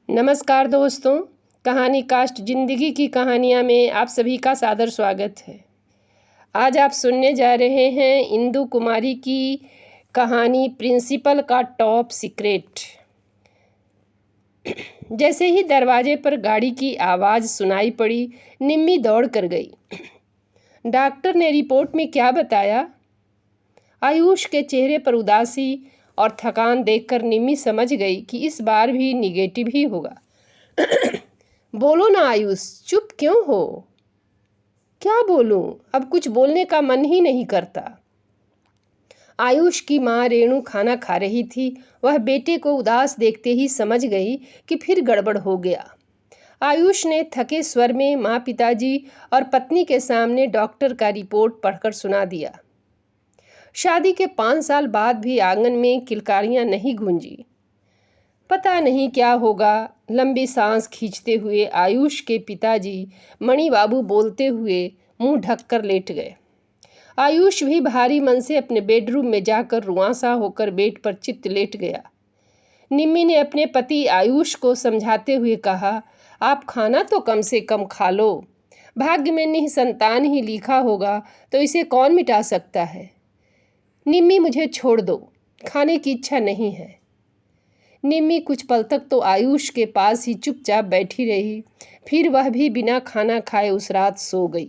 नमस्कार दोस्तों, कहानी कास्ट जिंदगी की कहानियाँ में आप सभी का सादर स्वागत है। आज आप सुनने जा रहे हैं इंदु कुमारी की कहानी प्रिंसिपल का टॉप सीक्रेट। जैसे ही दरवाजे पर गाड़ी की आवाज़ सुनाई पड़ी, निम्मी दौड़ कर गई। डॉक्टर ने रिपोर्ट में क्या बताया? आयुष के चेहरे पर उदासी और थकान देखकर निम्मी समझ गई कि इस बार भी निगेटिव ही होगा। बोलो ना आयुष, चुप क्यों हो? क्या बोलूं? अब कुछ बोलने का मन ही नहीं करता। आयुष की माँ रेणु खाना खा रही थी। वह बेटे को उदास देखते ही समझ गई कि फिर गड़बड़ हो गया। आयुष ने थके स्वर में माँ, पिताजी और पत्नी के सामने डॉक्टर का रिपोर्ट पढ़कर सुना दिया। शादी के 5 साल बाद भी आंगन में किलकारियां नहीं गूंजी। पता नहीं क्या होगा। लंबी सांस खींचते हुए आयुष के पिताजी मणि बाबू बोलते हुए मुंह ढककर लेट गए। आयुष भी भारी मन से अपने बेडरूम में जाकर रुआंसा होकर बेड पर चित्त लेट गया। निम्मी ने अपने पति आयुष को समझाते हुए कहा, आप खाना तो कम से कम खा लो। भाग्य में निसंतान ही लिखा होगा तो इसे कौन मिटा सकता है। निम्मी, मुझे छोड़ दो, खाने की इच्छा नहीं है। निम्मी कुछ पल तक तो आयुष के पास ही चुपचाप बैठी रही, फिर वह भी बिना खाना खाए उस रात सो गई।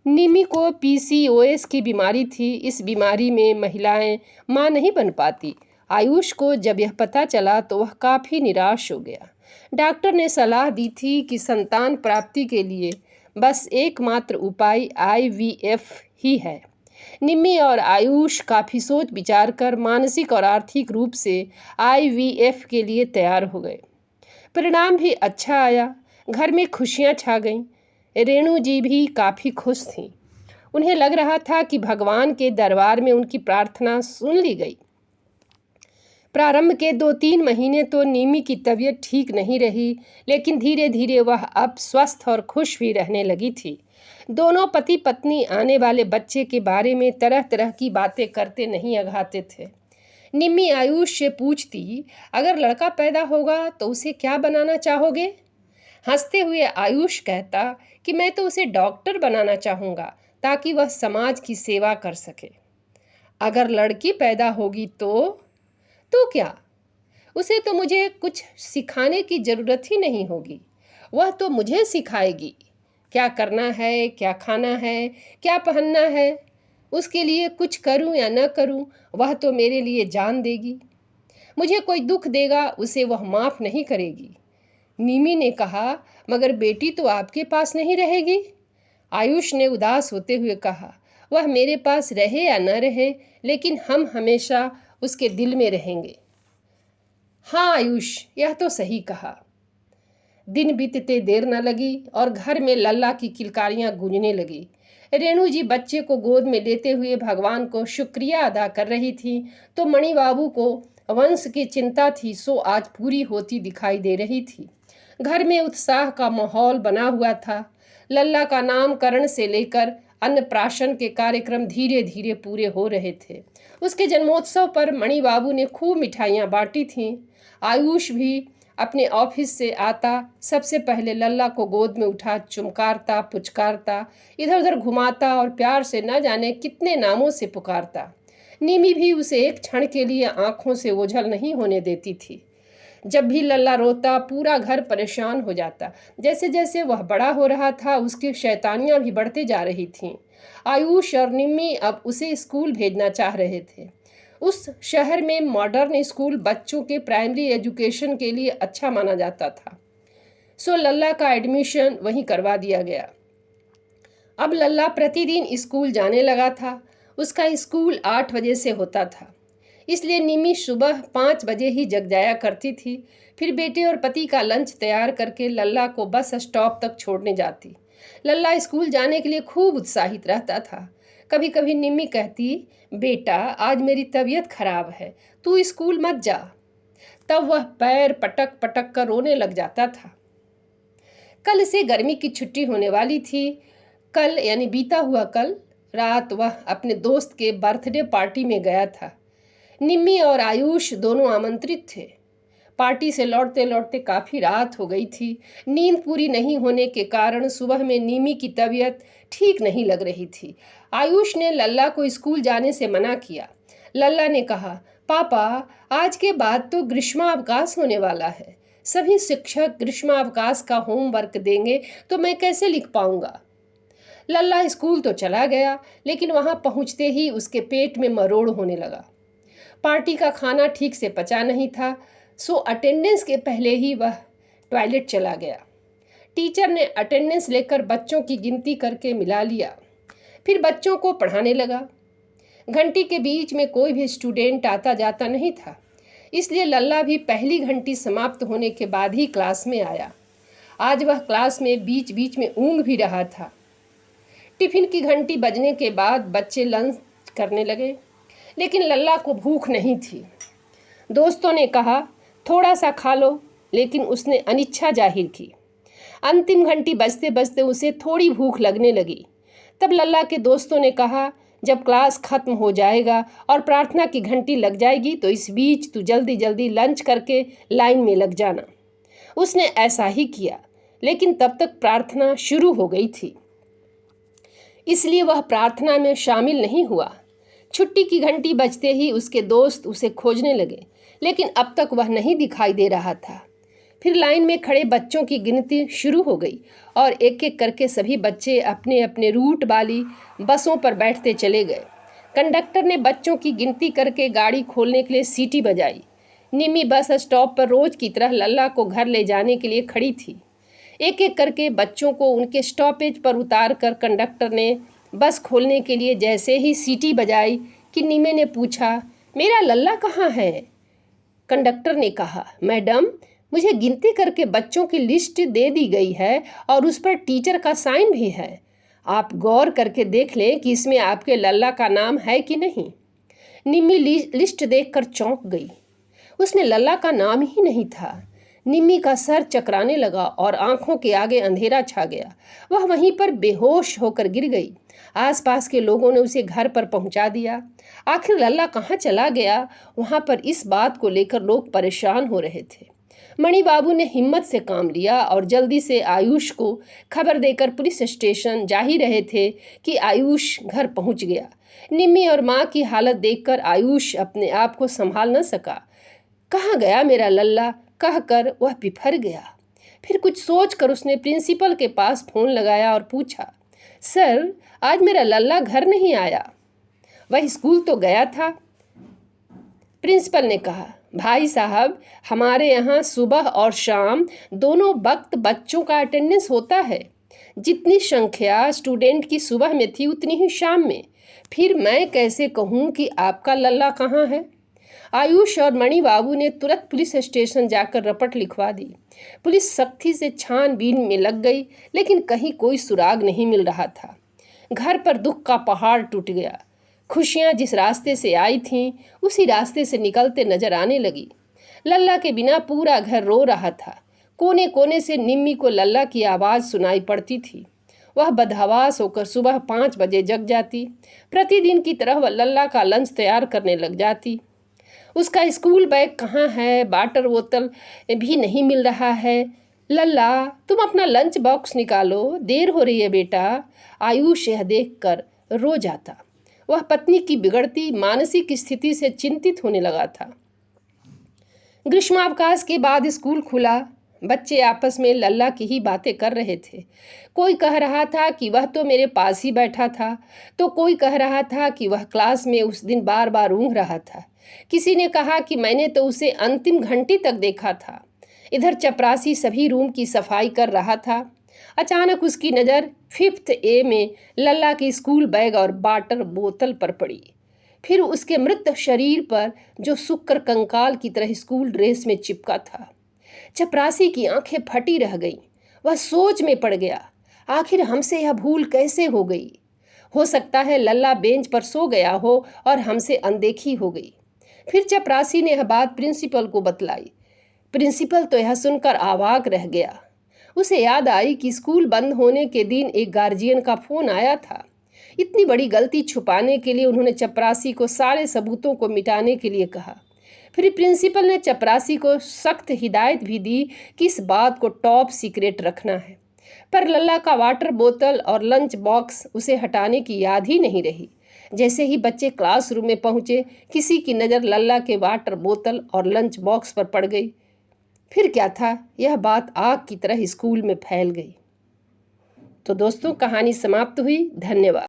निम्मी को पीसीओएस की बीमारी थी। इस बीमारी में महिलाएं मां नहीं बन पाती। आयुष को जब यह पता चला तो वह काफ़ी निराश हो गया। डॉक्टर ने सलाह दी थी कि संतान प्राप्ति के लिए बस एकमात्र उपाय आईवीएफ ही है। निम्मी और आयुष काफ़ी सोच विचार कर मानसिक और आर्थिक रूप से आईवीएफ के लिए तैयार हो गए। परिणाम भी अच्छा आया। घर में खुशियां छा गईं। रेणु जी भी काफ़ी खुश थीं। उन्हें लग रहा था कि भगवान के दरबार में उनकी प्रार्थना सुन ली गई। प्रारंभ के 2-3 महीने तो निम्मी की तबीयत ठीक नहीं रही, लेकिन धीरे धीरे वह अब स्वस्थ और खुश भी रहने लगी थी। दोनों पति पत्नी आने वाले बच्चे के बारे में तरह तरह की बातें करते नहीं अघाते थे। निम्मी आयुष से पूछती, अगर लड़का पैदा होगा तो उसे क्या बनाना चाहोगे? हंसते हुए आयुष कहता कि मैं तो उसे डॉक्टर बनाना चाहूँगा ताकि वह समाज की सेवा कर सके। अगर लड़की पैदा होगी तो क्या? उसे तो मुझे कुछ सिखाने की ज़रूरत ही नहीं होगी। वह तो मुझे सिखाएगी क्या करना है, क्या खाना है, क्या पहनना है। उसके लिए कुछ करूं या न करूं, वह तो मेरे लिए जान देगी। मुझे कोई दुख देगा उसे वह माफ़ नहीं करेगी। निमी ने कहा, मगर बेटी तो आपके पास नहीं रहेगी। आयुष ने उदास होते हुए कहा, वह मेरे पास रहे या न रहे, लेकिन हम हमेशा उसके दिल में रहेंगे। हाँ आयुष, यह तो सही कहा। दिन बीतते देर न लगी और घर में लल्ला की किलकारियां गूंजने लगी। रेणु जी बच्चे को गोद में लेते हुए भगवान को शुक्रिया अदा कर रही थी, तो मणि बाबू को वंश की चिंता थी, सो आज पूरी होती दिखाई दे रही थी। घर में उत्साह का माहौल बना हुआ था। लल्ला का नामकरण से लेकर अन्नप्राशन के कार्यक्रम धीरे धीरे पूरे हो रहे थे। उसके जन्मोत्सव पर मणि बाबू ने खूब मिठाइयाँ बांटी थीं। आयुष भी अपने ऑफिस से आता सबसे पहले लल्ला को गोद में उठा चुमकारता, पुचकारता, इधर उधर घुमाता और प्यार से न जाने कितने नामों से पुकारता। निमी भी उसे एक क्षण के लिए आंखों से ओझल नहीं होने देती थी। जब भी लल्ला रोता पूरा घर परेशान हो जाता। जैसे जैसे वह बड़ा हो रहा था उसकी शैतानियां भी बढ़ते जा रही थीं। आयुष और निम्मी अब उसे स्कूल भेजना चाह रहे थे। उस शहर में मॉडर्न स्कूल बच्चों के प्राइमरी एजुकेशन के लिए अच्छा माना जाता था, सो लल्ला का एडमिशन वहीं करवा दिया गया। अब लल्ला प्रतिदिन स्कूल जाने लगा था। उसका स्कूल 8 बजे से होता था, इसलिए निमी सुबह 5 बजे ही जग जाया करती थी। फिर बेटे और पति का लंच तैयार करके लल्ला को बस स्टॉप तक छोड़ने जाती। लल्ला स्कूल जाने के लिए खूब उत्साहित रहता था। कभी कभी निम्मी कहती, बेटा आज मेरी तबीयत खराब है, तू स्कूल मत जा। तब वह पैर पटक पटक कर रोने लग जाता था। कल से गर्मी की छुट्टी होने वाली थी। कल यानी बीता हुआ कल रात वह अपने दोस्त के बर्थडे पार्टी में गया था। निम्मी और आयुष दोनों आमंत्रित थे। पार्टी से लौटते लौटते काफ़ी रात हो गई थी। नींद पूरी नहीं होने के कारण सुबह में निमी की तबीयत ठीक नहीं लग रही थी। आयुष ने लल्ला को स्कूल जाने से मना किया। लल्ला ने कहा, पापा, आज के बाद तो ग्रीष्मावकाश होने वाला है। सभी शिक्षक ग्रीष्मावकाश का होमवर्क देंगे तो मैं कैसे लिख पाऊंगा। लल्ला स्कूल तो चला गया, लेकिन वहां पहुंचते ही उसके पेट में मरोड़ होने लगा। पार्टी का खाना ठीक से पचा नहीं था, सो अटेंडेंस के पहले ही वह टॉयलेट चला गया। टीचर ने अटेंडेंस लेकर बच्चों की गिनती करके मिला लिया, फिर बच्चों को पढ़ाने लगा। घंटी के बीच में कोई भी स्टूडेंट आता जाता नहीं था, इसलिए लल्ला भी पहली घंटी समाप्त होने के बाद ही क्लास में आया। आज वह क्लास में बीच बीच में ऊँघ भी रहा था। टिफ़िन की घंटी बजने के बाद बच्चे लंच करने लगे, लेकिन लल्ला को भूख नहीं थी। दोस्तों ने कहा, थोड़ा सा खा लो, लेकिन उसने अनिच्छा जाहिर की। अंतिम घंटी बजते बजते उसे थोड़ी भूख लगने लगी। तब लल्ला के दोस्तों ने कहा, जब क्लास ख़त्म हो जाएगा और प्रार्थना की घंटी लग जाएगी तो इस बीच तू जल्दी जल्दी लंच करके लाइन में लग जाना। उसने ऐसा ही किया, लेकिन तब तक प्रार्थना शुरू हो गई थी, इसलिए वह प्रार्थना में शामिल नहीं हुआ। छुट्टी की घंटी बजते ही उसके दोस्त उसे खोजने लगे, लेकिन अब तक वह नहीं दिखाई दे रहा था। फिर लाइन में खड़े बच्चों की गिनती शुरू हो गई और एक एक करके सभी बच्चे अपने अपने रूट वाली बसों पर बैठते चले गए। कंडक्टर ने बच्चों की गिनती करके गाड़ी खोलने के लिए सीटी बजाई। निमी बस स्टॉप पर रोज की तरह लल्ला को घर ले जाने के लिए खड़ी थी। एक एक करके बच्चों को उनके स्टॉपेज पर उतार कर कंडक्टर ने बस खोलने के लिए जैसे ही सीटी बजाई कि निमी ने पूछा, मेरा लल्ला कहाँ है? कंडक्टर ने कहा, मैडम, मुझे गिनती करके बच्चों की लिस्ट दे दी गई है और उस पर टीचर का साइन भी है। आप गौर करके देख लें कि इसमें आपके लल्ला का नाम है कि नहीं। निमी लिस्ट देखकर चौंक गई। उसमें लल्ला का नाम ही नहीं था। निम्मी का सर चकराने लगा और आंखों के आगे अंधेरा छा गया। वह वहीं पर बेहोश होकर गिर गई। आसपास के लोगों ने उसे घर पर पहुंचा दिया। आखिर लल्ला कहाँ चला गया, वहाँ पर इस बात को लेकर लोग परेशान हो रहे थे। मणि बाबू ने हिम्मत से काम लिया और जल्दी से आयुष को खबर देकर पुलिस स्टेशन जा ही रहे थे कि आयुष घर पहुंच गया। निम्मी और माँ की हालत देखकर आयुष अपने आप को संभाल न सका। कहाँ गया मेरा लल्ला कहकर वह बिफर गया। फिर कुछ सोचकर उसने प्रिंसिपल के पास फ़ोन लगाया और पूछा, सर, आज मेरा लल्ला घर नहीं आया। वह स्कूल तो गया था। प्रिंसिपल ने कहा, भाई साहब, हमारे यहाँ सुबह और शाम दोनों वक्त बच्चों का अटेंडेंस होता है। जितनी संख्या स्टूडेंट की सुबह में थी उतनी ही शाम में। फिर मैं कैसे कहूँ कि आपका लल्ला कहाँ है। आयुष और मणि बाबू ने तुरंत पुलिस स्टेशन जाकर रपट लिखवा दी। पुलिस सख्ती से छानबीन में लग गई, लेकिन कहीं कोई सुराग नहीं मिल रहा था। घर पर दुख का पहाड़ टूट गया। खुशियाँ जिस रास्ते से आई थीं उसी रास्ते से निकलते नजर आने लगी। लल्ला के बिना पूरा घर रो रहा था। कोने कोने से निम्मी को लल्ला की आवाज़ सुनाई पड़ती थी। वह बदहवास होकर सुबह 5 बजे जग जाती। प्रतिदिन की तरह वह लल्ला का लंच तैयार करने लग जाती। उसका स्कूल बैग कहाँ है, वाटर बोतल भी नहीं मिल रहा है। लल्ला, तुम अपना लंच बॉक्स निकालो, देर हो रही है बेटा। आयुष यह देखकर रो जाता। वह पत्नी की बिगड़ती मानसिक स्थिति से चिंतित होने लगा था। ग्रीष्मावकाश के बाद स्कूल खुला। बच्चे आपस में लल्ला की ही बातें कर रहे थे। कोई कह रहा था कि वह तो मेरे पास ही बैठा था, तो कोई कह रहा था कि वह क्लास में उस दिन बार बार ऊँघ रहा था। किसी ने कहा कि मैंने तो उसे अंतिम घंटी तक देखा था। इधर चपरासी सभी रूम की सफाई कर रहा था। अचानक उसकी नज़र 5th A में लल्ला के स्कूल बैग और वाटर बोतल पर पड़ी। फिर उसके मृत शरीर पर, जो सूखकर कंकाल की तरह स्कूल ड्रेस में चिपका था। चपरासी की आंखें फटी रह गईं। वह सोच में पड़ गया, आखिर हमसे यह भूल कैसे हो गई। हो सकता है लल्ला बेंच पर सो गया हो और हमसे अनदेखी हो गई। फिर चपरासी ने यह बात प्रिंसिपल को बतलाई। प्रिंसिपल तो यह सुनकर अवाक रह गया। उसे याद आई कि स्कूल बंद होने के दिन एक गार्जियन का फ़ोन आया था। इतनी बड़ी गलती छुपाने के लिए उन्होंने चपरासी को सारे सबूतों को मिटाने के लिए कहा। फिर प्रिंसिपल ने चपरासी को सख्त हिदायत भी दी कि इस बात को टॉप सीक्रेट रखना है, पर लल्ला का वाटर बोतल और लंच बॉक्स उसे हटाने की याद ही नहीं रही। जैसे ही बच्चे क्लासरूम में पहुंचे, किसी की नज़र लल्ला के वाटर बोतल और लंच बॉक्स पर पड़ गई। फिर क्या था, यह बात आग की तरह स्कूल में फैल गई। तो दोस्तों, कहानी समाप्त हुई। धन्यवाद।